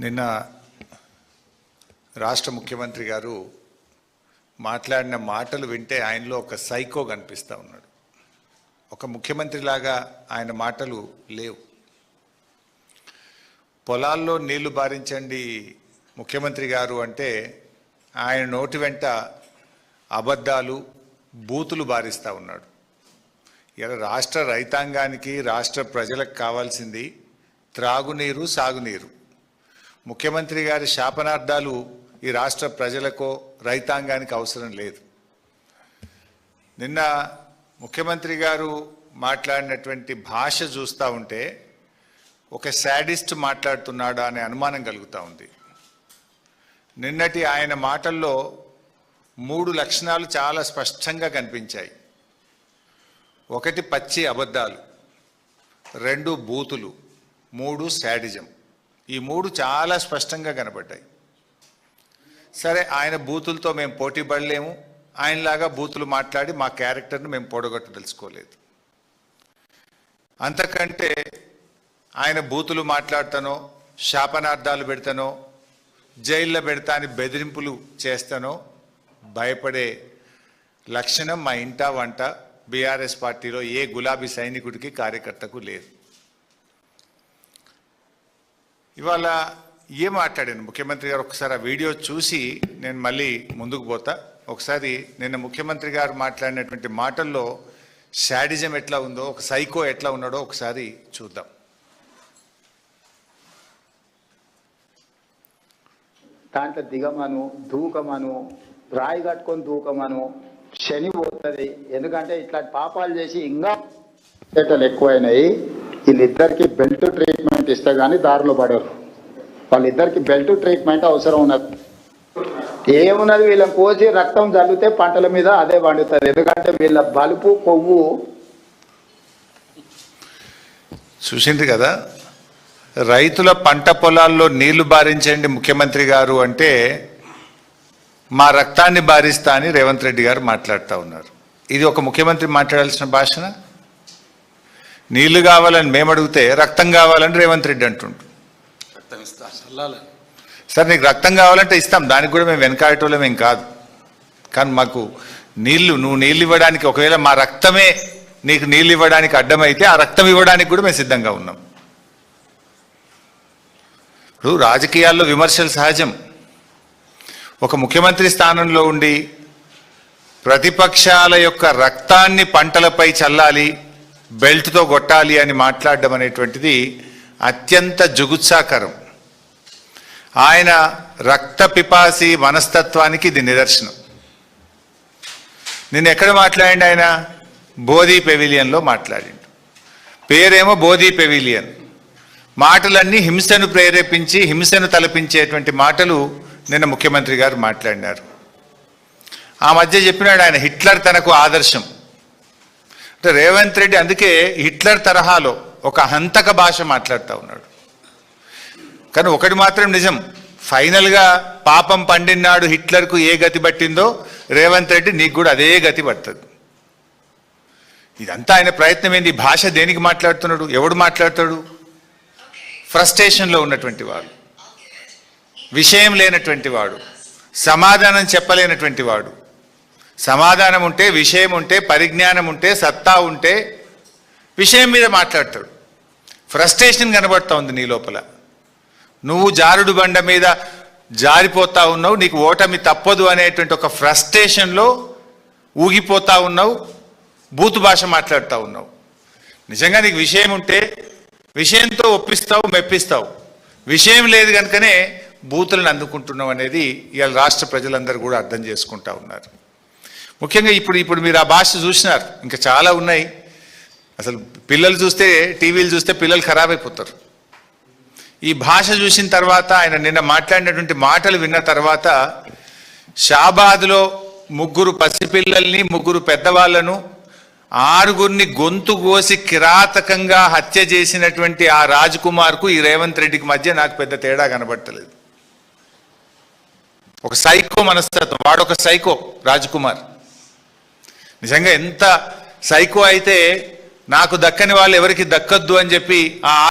నిన్న రాష్ట్ర ముఖ్యమంత్రి గారు మాట్లాడిన మాటలు వింటే ఆయనలో ఒక సైకో కనిపిస్తూ ఉన్నాడు. ఒక ముఖ్యమంత్రిలాగా ఆయన మాటలు లేవు. పొలాల్లో నీళ్లు బారించండి ముఖ్యమంత్రి గారు అంటే ఆయన నోటి వెంట అబద్ధాలు బూతులు బారిస్తూ ఉన్నాడు. ఇలా రాష్ట్ర రైతాంగానికి రాష్ట్ర ప్రజలకు కావాల్సింది త్రాగునీరు, సాగునీరు. ముఖ్యమంత్రి గారి శాపనార్థాలు ఈ రాష్ట్ర ప్రజలకో రైతాంగానికి అవసరం లేదు. నిన్న ముఖ్యమంత్రి గారు మాట్లాడినటువంటి భాష చూస్తూ ఉంటే ఒక శాడిస్ట్ మాట్లాడుతున్నాడా అనే అనుమానం కలుగుతూ ఉంది. నిన్నటి ఆయన మాటల్లో 3 లక్షణాలు చాలా స్పష్టంగా కనిపించాయి. 1 పచ్చి అబద్ధాలు, 2 బూతులు, 3 శాడిజం. ఈ 3 చాలా స్పష్టంగా కనబడ్డాయి. సరే, ఆయన బూతులతో మేము పోటీ పడలేము, ఆయనలాగా బూతులు మాట్లాడి మా క్యారెక్టర్ను మేము పొడగొట్టదలుచుకోలేదు. అంతకంటే ఆయన బూతులు మాట్లాడతానో, శాపనార్థాలు పెడతానో, జైల్లో పెడతా అని బెదిరింపులు చేస్తానో భయపడే లక్షణం మా ఇంటా వంట బీఆర్ఎస్ పార్టీలో ఏ గులాబీ సైనికుడికి, కార్యకర్తకు లేదు. ఇవాళ ఏం మాట్లాడాను ముఖ్యమంత్రి గారు, ఒకసారి ఆ వీడియో చూసి నేను మళ్ళీ ముందుకు పోతా. ఒకసారి నిన్న ముఖ్యమంత్రి గారు మాట్లాడినటువంటి మాటల్లో శాడిజం ఎట్లా ఉందో, ఒక సైకో ఎట్లా ఉన్నాడో ఒకసారి చూద్దాం. దాంట్లో దిగమను, దూకమను, రాయి కట్టుకొని దూకమను, శని పోతుంది. ఎందుకంటే ఇట్లాంటి పాపాలు చేసి ఇంకా ఎక్కువైనాయి. వీళ్ళిద్దరికి బెల్ట్ ట్రీట్మెంట్ ఇస్తే కానీ దారిలో పడరు. వాళ్ళిద్దరికి బెల్ట్ ట్రీట్మెంట్ అవసరం ఉన్నది. ఏమున్నది, వీళ్ళని కోసి రక్తం జల్లితే పంటల మీద అదే పండుతుంది. ఎందుకంటే వీళ్ళ బలుపు, కొవ్వు చూసింది కదా. రైతుల పంట పొలాల్లో నీళ్లు బారించండి ముఖ్యమంత్రి గారు అంటే మా రక్తాన్ని బారిస్తా అని రేవంత్ రెడ్డి గారు మాట్లాడుతూ ఉన్నారు. ఇది ఒక ముఖ్యమంత్రి మాట్లాడాల్సిన భాషన? నీళ్లు కావాలని మేము అడిగితే రక్తం కావాలని రేవంత్ రెడ్డి అంటుండు. సార్, నీకు రక్తం కావాలంటే ఇస్తాం, దానికి కూడా మేము వెనకాడటోళ్ళం ఏం కాదు. కానీ మాకు నువ్వు నీళ్ళు ఇవ్వడానికి, ఒకవేళ మా రక్తమే నీకు నీళ్ళు ఇవ్వడానికి అడ్డమైతే ఆ రక్తం ఇవ్వడానికి కూడా మేము సిద్ధంగా ఉన్నాం. ఇప్పుడు రాజకీయాల్లో విమర్శలు సహజం. ఒక ముఖ్యమంత్రి స్థానంలో ఉండి ప్రతిపక్షాల యొక్క రక్తాన్ని పంటలపై చల్లాలి, బెల్ట్తో కొట్టాలి అని మాట్లాడడం అనేటువంటిది అత్యంత జుగుత్సాకరం. ఆయన రక్త పిపాసి మనస్తత్వానికి ఇది నిదర్శనం. నిన్న ఎక్కడ మాట్లాడిండు ఆయన? బోధి పెవిలియన్లో మాట్లాడిండు. పేరేమో బోధి పెవిలియన్. మాటలన్నీ హింసను ప్రేరేపించి, హింసను తలపించేటువంటి మాటలు నిన్న ముఖ్యమంత్రి గారు మాట్లాడినారు. ఆ మధ్య చెప్పినాడు ఆయన హిట్లర్ తనకు ఆదర్శం అంటే. రేవంత్ రెడ్డి అందుకే హిట్లర్ తరహాలో ఒక హంతక భాష మాట్లాడుతూ ఉన్నాడు. కానీ ఒకటి మాత్రం నిజం, ఫైనల్గా పాపం పండినాడు హిట్లర్కు ఏ గతి పట్టిందో రేవంత్ రెడ్డి నీకు కూడా అదే గతి పడుతుంది. ఇదంతా ఆయన ప్రయత్నం ఏంది? భాష దేనికి మాట్లాడుతున్నాడు? ఎవడు మాట్లాడతాడు? ఫ్రస్ట్రేషన్లో ఉన్నటువంటి వాడు, విషయం లేనటువంటి వాడు, సమాధానం చెప్పలేనటువంటి వాడు. సమాధానం ఉంటే, విషయం ఉంటే, పరిజ్ఞానం ఉంటే, సత్తా ఉంటే విషయం మీద మాట్లాడతాడు. ఫ్రస్ట్రేషన్ కనబడుతూ ఉంది నీ లోపల. నువ్వు జారుడు బండ మీద జారిపోతా ఉన్నావు, నీకు ఓటమి తప్పదు అనేటువంటి ఒక ఫ్రస్ట్రేషన్లో ఊగిపోతా ఉన్నావు, బూతు భాష మాట్లాడుతూ ఉన్నావు. నిజంగా నీకు విషయం ఉంటే విషయంతో ఒప్పిస్తావు, మెప్పిస్తావు. విషయం లేదు కనుకనే బూతులను అందుకుంటున్నావు అనేది ఇవాళ రాష్ట్ర ప్రజలందరూ కూడా అర్థం చేసుకుంటా ఉన్నారు. ముఖ్యంగా ఇప్పుడు మీరు ఆ భాష చూసినారు, ఇంకా చాలా ఉన్నాయి. అసలు పిల్లలు చూస్తే, టీవీలు చూస్తే పిల్లలు ఖరాబ్ అయిపోతారు. ఈ భాష చూసిన తర్వాత, ఆయన నిన్న మాట్లాడినటువంటి మాటలు విన్న తర్వాత, షాబాద్లో 3 పసిపిల్లల్ని, 3 పెద్దవాళ్లను, 6గురిని గొంతు కోసి కిరాతకంగా హత్య చేసినటువంటి ఆ రాజ్ కుమార్కు ఈ రేవంత్ రెడ్డికి మధ్య నాకు పెద్ద తేడా కనబడతలేదు. ఒక సైకో మనస్తత్వం, వాడొక సైకో రాజ్ కుమార్. నిజంగా ఎంత సైకో అయితే నాకు దక్కని వాళ్ళు ఎవరికి దక్కద్దు అని చెప్పి ఆ